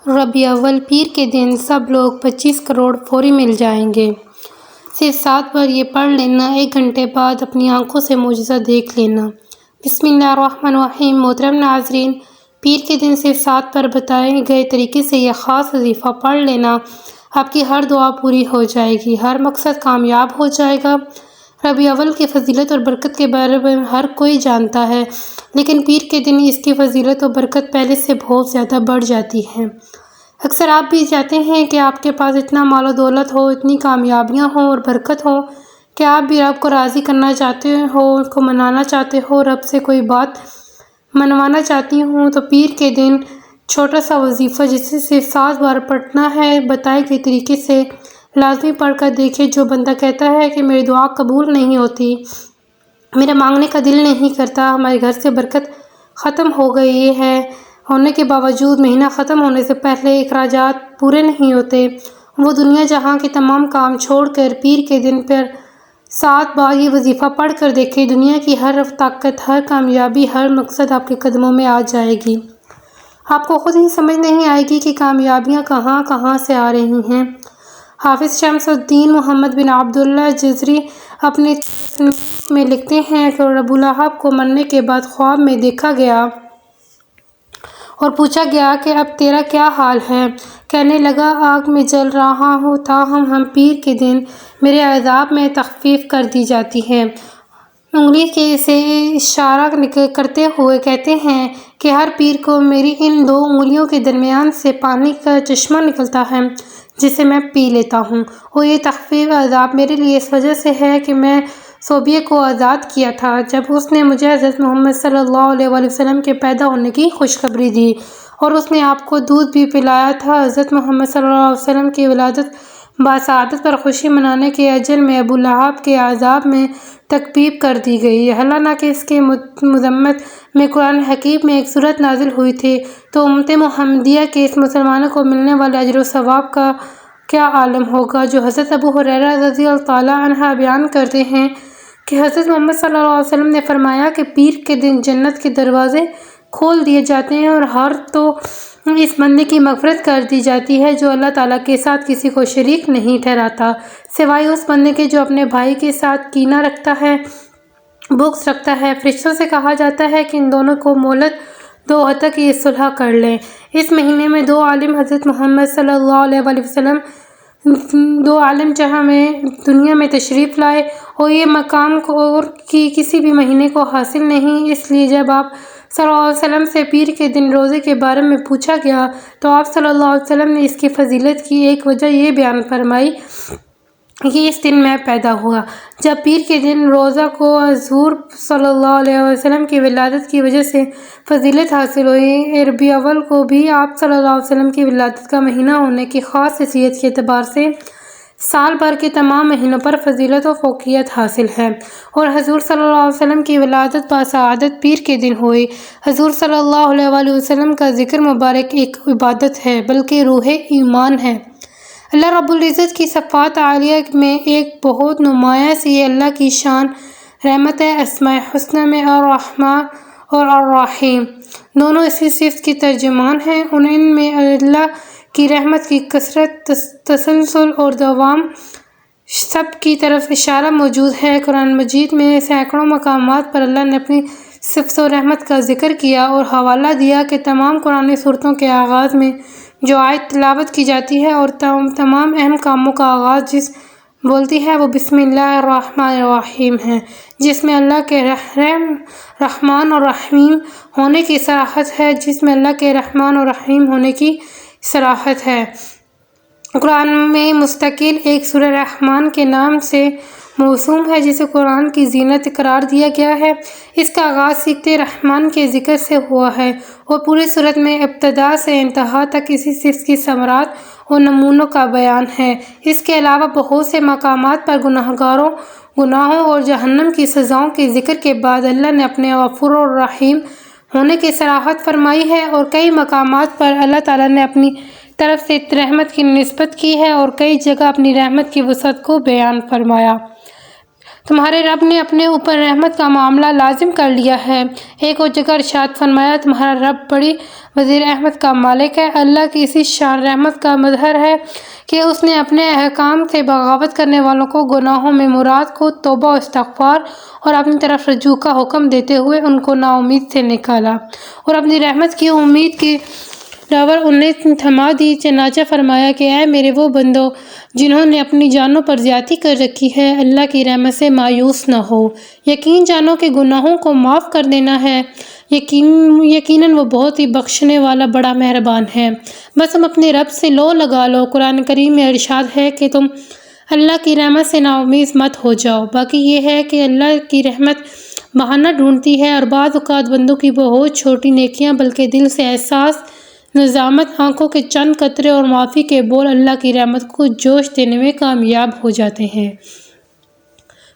ربیع الاول پیر کے دن سب لوگ 25 کروڑ فوری مل جائیں گے۔ صرف 7 بار یہ پڑھ لینا، 1 گھنٹے بعد اپنی آنکھوں سے معجزہ دیکھ لینا۔ بسم اللہ الرحمن الرحیم۔ محترم ناظرین، پیر کے دن صرف 7 بار بتائے گئے طریقے سے یہ خاص وظیفہ پڑھ لینا، آپ کی ہر دعا پوری ہو جائے گی، ہر مقصد کامیاب ہو جائے گا۔ ربیع الاول کی فضیلت اور برکت کے بارے میں ہر کوئی جانتا ہے، لیکن پیر کے دن اس کی فضیلت اور برکت پہلے سے بہت زیادہ بڑھ جاتی ہے۔ اکثر آپ بھی چاہتے ہیں کہ آپ کے پاس اتنا مال و دولت ہو، اتنی کامیابیاں ہوں اور برکت ہو کہ آپ بھی رب کو راضی کرنا چاہتے ہو، اس کو منانا چاہتے ہو، رب سے کوئی بات منوانا چاہتی ہوں۔ تو پیر کے دن چھوٹا سا وظیفہ جسے صرف 7 بار پڑھنا ہے، بتائے گئے طریقے سے لازمی پڑھ کر دیکھیں۔ جو بندہ کہتا ہے کہ میری دعا قبول نہیں ہوتی، میرا مانگنے کا دل نہیں کرتا، ہمارے گھر سے برکت ختم ہو گئی ہے، ہونے کے باوجود مہینہ ختم ہونے سے پہلے اخراجات پورے نہیں ہوتے، وہ دنیا جہاں کے تمام کام چھوڑ کر پیر کے دن پر 7 بار یہ وظیفہ پڑھ کر دیکھے، دنیا کی ہر طاقت، ہر کامیابی، ہر مقصد آپ کے قدموں میں آ جائے گی۔ آپ کو خود ہی سمجھ نہیں آئے گی کہ کامیابیاں کہاں کہاں سے آ رہی ہیں۔ حافظ شمس الدین محمد بن عبداللہ الجزری اپنی تصنیف میں لکھتے ہیں کہ ابولہب کو مرنے کے بعد خواب میں دیکھا گیا اور پوچھا گیا کہ اب تیرا کیا حال ہے؟ کہنے لگا، آگ میں جل رہا ہوں، تاہم ہم پیر کے دن میرے عذاب میں تخفیف کر دی جاتی ہے۔ انگلی سے اشارہ کرتے ہوئے کہتے ہیں کہ ہر پیر کو میری ان 2 انگلیوں کے درمیان سے پانی کا چشمہ نکلتا ہے جسے میں پی لیتا ہوں، اور یہ تخفیف عذاب میرے لیے اس وجہ سے ہے کہ میں صوبیہ کو آزاد کیا تھا جب اس نے مجھے حضرت محمد صلی اللہ علیہ وآلہ وسلم کے پیدا ہونے کی خوشخبری دی، اور اس نے آپ کو دودھ بھی پلایا تھا۔ حضرت محمد صلی اللہ علیہ وسلم کی ولادت بسعادت پر خوشی منانے کے اجل میں ابولہب کے عذاب میں تخفیف کر دی گئی، حالانکہ اس کے مذمت میں قرآن حکیم میں ایک سورت نازل ہوئی تھی۔ تو امت محمدیہ کے اس مسلمانوں کو ملنے والے اجر و ثواب کا کیا عالم ہوگا؟ جو حضرت ابو ہریرہ رضی اللہ تعالیٰ عنہ بیان کرتے ہیں کہ حضرت محمد صلی اللہ علیہ وسلم نے فرمایا کہ پیر کے دن جنت کے دروازے کھول دیے جاتے ہیں اور ہر تو اس بندے کی مغفرت کر دی جاتی ہے جو اللہ تعالیٰ کے ساتھ کسی کو شریک نہیں ٹھہراتا، سوائے اس بندے کے جو اپنے بھائی کے ساتھ کینہ رکھتا ہے، بغض رکھتا ہے۔ فرشتوں سے کہا جاتا ہے کہ ان دونوں کو مہلت دو حتیٰ کہ یہ صلح کر لیں۔ اس مہینے میں 2 عالم حضرت محمد صلی اللہ علیہ وآلہ وسلم 2 عالم جہاں میں دنیا میں تشریف لائے، اور یہ مقام اور کسی بھی مہینے کو حاصل نہیں۔ اس لیے جب آپ صلی اللہ علیہ وسلم سے پیر کے دن روزے کے بارے میں پوچھا گیا تو آپ صلی اللہ علیہ وسلم نے اس کی فضیلت کی ایک وجہ یہ بیان فرمائی کہ اس دن میں پیدا ہوا جب پیر کے دن روزہ کو حضور صلی اللہ علیہ وسلم کی ولادت کی وجہ سے فضیلت حاصل ہوئی۔ ربیع الاول کو بھی آپ صلی اللہ علیہ وسلم کی ولادت کا مہینہ ہونے کی خاص حیثیت کے اعتبار سے سال بھر کے تمام مہینوں پر فضیلت و فوقیت حاصل ہے، اور حضور صلی اللہ علیہ وسلم کی ولادت بسعادت پیر کے دن ہوئی۔ حضور صلی اللہ علیہ وآلہ وسلم کا ذکر مبارک ایک عبادت ہے بلکہ روح ایمان ہے۔ اللہ رب العزت کی صفات عالیہ میں ایک بہت نمایاں سی اللہ کی شان رحمت ہے۔ اسماء الحسنی میں الرحمن اور الرحیم دونوں اسی صفت کی ترجمان ہیں، اور ان میں اللہ کی رحمت کی کثرت، تسلسل اور دوام سب کی طرف اشارہ موجود ہے۔ قرآن مجید میں سینکڑوں مقامات پر اللہ نے اپنی صفت و رحمت کا ذکر کیا اور حوالہ دیا کہ تمام قرآنی صورتوں کے آغاز میں جو آیت تلاوت کی جاتی ہے اور تمام اہم کاموں کا آغاز جس بولتی ہے وہ بسم اللہ الرحمن الرحیم ہے، جس میں اللہ کے رحمان اور رحیم ہونے کی صراحت ہے، جس میں اللہ کے رحمان اور رحیم ہونے کی صراحت ہے۔ قرآن میں مستقل ایک سورہ رحمان کے نام سے موسوم ہے جسے قرآن کی زینت قرار دیا گیا ہے۔ اس کا آغاز صفت رحمان کے ذکر سے ہوا ہے اور پوری سورت میں ابتدا سے انتہا تک اسی صفت کی ثمرات اور نمونوں کا بیان ہے۔ اس کے علاوہ بہت سے مقامات پر گناہوں اور جہنم کی سزاؤں کے ذکر کے بعد اللہ نے اپنے غفور اور رحیم ہونے کی صراحت فرمائی ہے، اور کئی مقامات پر اللہ تعالیٰ نے اپنی طرف سے رحمت کی نسبت کی ہے اور کئی جگہ اپنی رحمت کی وسعت کو بیان فرمایا۔ تمہارے رب نے اپنے اوپر رحمت کا معاملہ لازم کر لیا ہے۔ ایک اور جگہ ارشاد فرمایا، تمہارا رب بڑی وسیع رحمت کا مالک ہے۔ اللہ کی اسی شان رحمت کا مظہر ہے کہ اس نے اپنے احکام سے بغاوت کرنے والوں کو گناہوں میں مراد کو توبہ و استغفار اور اپنی طرف رجوع کا حکم دیتے ہوئے ان کو نا امید سے نکالا اور اپنی رحمت کی امید کی ڈاور انہیں تھما دی۔ چنانچہ فرمایا کہ اے میرے وہ بندو جنہوں نے اپنی جانوں پر زیادتی کر رکھی ہے، اللہ کی رحمت سے مایوس نہ ہو، یقین جانو کہ گناہوں کو معاف کر دینا ہے، یقیناً وہ بہت ہی بخشنے والا بڑا مہربان ہے۔ بس تم اپنے رب سے لو لگا لو۔ قرآن کریم میں ارشاد ہے کہ تم اللہ کی رحمت سے نا امید مت ہو جاؤ۔ باقی یہ ہے کہ اللہ کی رحمت بہانہ ڈھونڈتی ہے اور بعض اوقات بندوں کی بہت چھوٹی نیکیاں بلکہ دل سے احساس، نظامت، آنکھوں کے چند قطرے اور معافی کے بول اللہ کی رحمت کو جوش دینے میں کامیاب ہو جاتے ہیں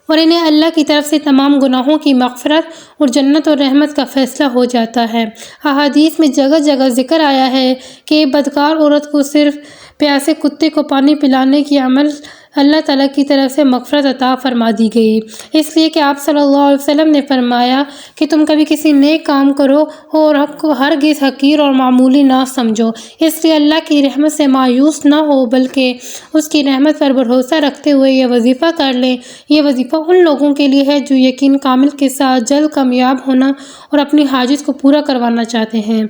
اور انہیں اللہ کی طرف سے تمام گناہوں کی مغفرت اور جنت اور رحمت کا فیصلہ ہو جاتا ہے۔ احادیث میں جگہ جگہ ذکر آیا ہے کہ بدکار عورت کو صرف پیاسے کتے کو پانی پلانے کی عمل اللہ تعالیٰ کی طرف سے مغفرت عطا فرما دی گئی، اس لیے کہ آپ صلی اللہ علیہ وسلم نے فرمایا کہ تم کبھی کسی نیک کام کرو اور حق کو ہرگز حقیر اور معمولی نہ سمجھو، اس لیے اللہ کی رحمت سے مایوس نہ ہو بلکہ اس کی رحمت پر بھروسہ رکھتے ہوئے یہ وظیفہ کر لیں۔ یہ وظیفہ ان لوگوں کے لیے ہے جو یقین کامل کے ساتھ جلد کامیاب ہونا اور اپنی حاجت کو پورا کروانا چاہتے ہیں۔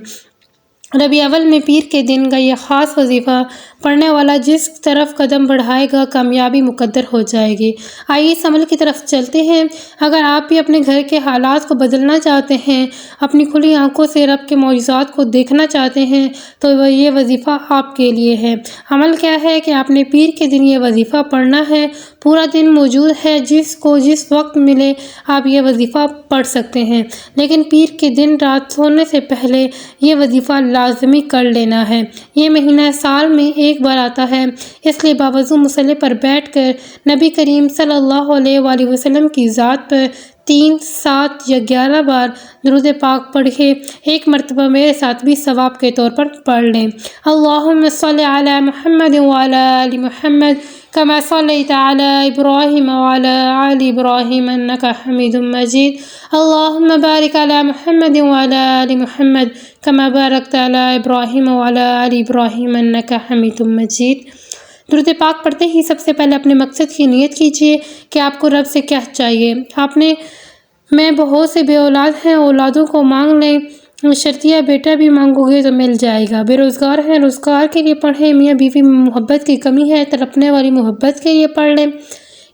ربیع اول میں پیر کے دن کا یہ خاص وظیفہ پڑھنے والا جس طرف قدم بڑھائے گا کامیابی مقدر ہو جائے گی۔ آئیے اس عمل کی طرف چلتے ہیں۔ اگر آپ بھی اپنے گھر کے حالات کو بدلنا چاہتے ہیں، اپنی کھلی آنکھوں سے رب کے معجزات کو دیکھنا چاہتے ہیں تو یہ وظیفہ آپ کے لیے ہے۔ عمل کیا ہے کہ آپ نے پیر کے دن یہ وظیفہ پڑھنا ہے۔ پورا دن موجود ہے، جس کو جس وقت ملے آپ یہ وظیفہ پڑھ سکتے ہیں، لیکن پیر کے دن رات سونے سے پہلے یہ وظیفہ لازمی کر لینا ہے۔ یہ مہینہ سال میں ایک بار آتا ہے، اس لیے باوضو مصلی پر بیٹھ کر نبی کریم صلی اللہ علیہ وآلہ وسلم کی ذات پر 3، 7 یا 11 بار درود پاک پڑھے۔ ایک مرتبہ میرے ساتھ بھی ثواب کے طور پر پڑھ لیں۔ اللہم صلی علی محمد وعلی آل محمد کما صلیت علی ابراہیم وعلی آل ابراہیم انک حمید مجید۔ اللہم بارک علی محمد وعلی آل محمد کما بارکت علی ابراہیم وعلی آل ابراہیم انک حمید مجید۔ درود پاک پڑھتے ہی سب سے پہلے اپنے مقصد کی نیت کیجیے کہ آپ کو رب سے کیا چاہیے۔ آپ نے میں بہت سے بے اولاد ہیں، اولادوں کو مانگ لیں، شرطیہ بیٹا بھی مانگو گے تو مل جائے گا۔ بے روزگار ہیں، روزگار کے لیے پڑھیں۔ میاں بیوی میں محبت کی کمی ہے، تڑپنے والی محبت کے لیے پڑھ لیں۔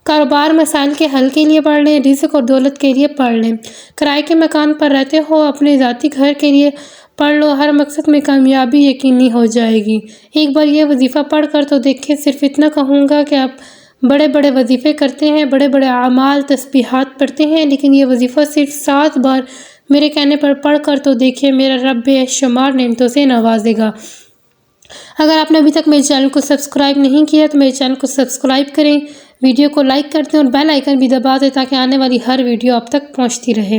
کاروبار مسائل کے حل کے لیے پڑھ لیں، رزق اور دولت کے لیے پڑھ لیں۔ کرائے کے مکان پر رہتے ہو، اپنے ذاتی گھر کے لیے پڑھ لو، ہر مقصد میں کامیابی یقینی ہو جائے گی۔ ایک بار یہ وظیفہ پڑھ کر تو دیکھیں۔ صرف اتنا کہوں گا کہ آپ بڑے بڑے وظیفے کرتے ہیں، بڑے بڑے اعمال تسبیحات پڑھتے ہیں، لیکن یہ وظیفہ صرف 7 بار میرے کہنے پر پڑھ کر تو دیکھیں، میرا رب بے شمار نعمتوں سے نوازے گا۔ اگر آپ نے ابھی تک میرے چینل کو سبسکرائب نہیں کیا تو میرے چینل کو سبسکرائب کریں، ویڈیو کو لائک کر دیں اور بیل آئیکن بھی دبا دیں تاکہ آنے والی ہر ویڈیو آپ تک پہنچتی رہے۔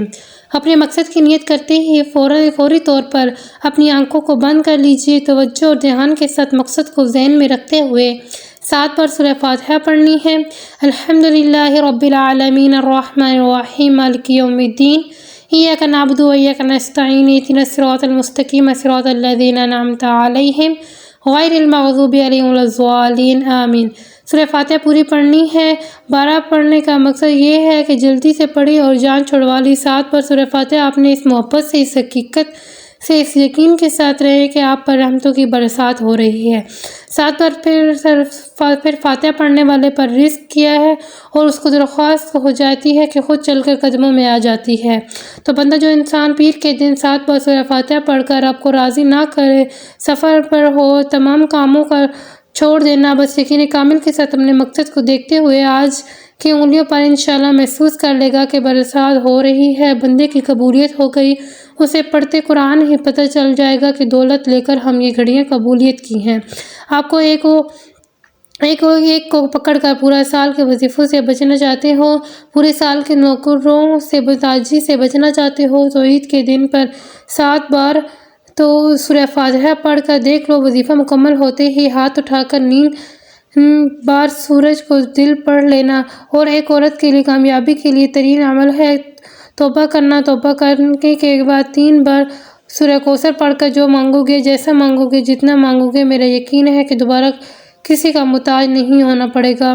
اپنے مقصد کی نیت کرتے ہی فوری طور پر اپنی آنکھوں کو بند کر لیجیے۔ توجہ اور دھیان کے ساتھ مقصد کو ذہن میں رکھتے ہوئے 7 بار سورہ فاتحہ پڑھنی ہے۔ الحمدللہ رب العالمین الرحمن الرحیم مالک یوم الدین ایاک نعبد و ایاک نستعین اہدنا الصراط المستقیم صراط الذین انعمت علیہم غیر المغضوب علیہم ولا الضالین آمین۔ سورہ فاتحہ پوری پڑھنی ہے۔ 12 پڑھنے کا مقصد یہ ہے کہ جلدی سے پڑھی اور جان چھڑوا لی۔ 7 بار سورہ فاتحہ آپ نے اس محبت سے، اس حقیقت سے، اس یقین کے ساتھ رہے کہ آپ پر رحمتوں کی برسات ہو رہی ہے۔ 7 بار پھر فاتحہ پڑھنے والے پر رزق کیا ہے اور اس کو درخواست ہو جاتی ہے کہ خود چل کر قدموں میں آ جاتی ہے۔ تو بندہ جو انسان پیر کے دن 7 بار سورہ فاتحہ پڑھ کر آپ کو راضی نہ کرے، سفر پر ہو، تمام کاموں کا چھوڑ دینا، بس یقین کامل کے ساتھ اپنے مقصد کو دیکھتے ہوئے آج کی انگلیوں پر انشاءاللہ محسوس کر لے گا کہ برسات ہو رہی ہے، بندے کی قبولیت ہو گئی۔ اسے پڑھتے قرآن ہی پتہ چل جائے گا کہ دولت لے کر ہم یہ گھڑیاں قبولیت کی ہیں۔ آپ کو ایک کو پکڑ کر پورا سال کے وظیفوں سے بچنا چاہتے ہو، پورے سال کے نوکروں سے بتاجی سے بچنا چاہتے ہو تو عید کے دن پر 7 بار تو سورہ فاتحہ پڑھ کر دیکھ لو۔ وظیفہ مکمل ہوتے ہی ہاتھ اٹھا کر نیند بار سورج کو دل پڑھ لینا، اور ایک عورت کے لیے کامیابی کے لیے ترین عمل ہے توبہ کرنا۔ توبہ کرنے کے بعد 3 بار سورہ کوثر پڑھ کر جو مانگو گے، جیسا مانگو گے، جتنا مانگو گے، میرا یقین ہے کہ دوبارہ کسی کا محتاج نہیں ہونا پڑے گا۔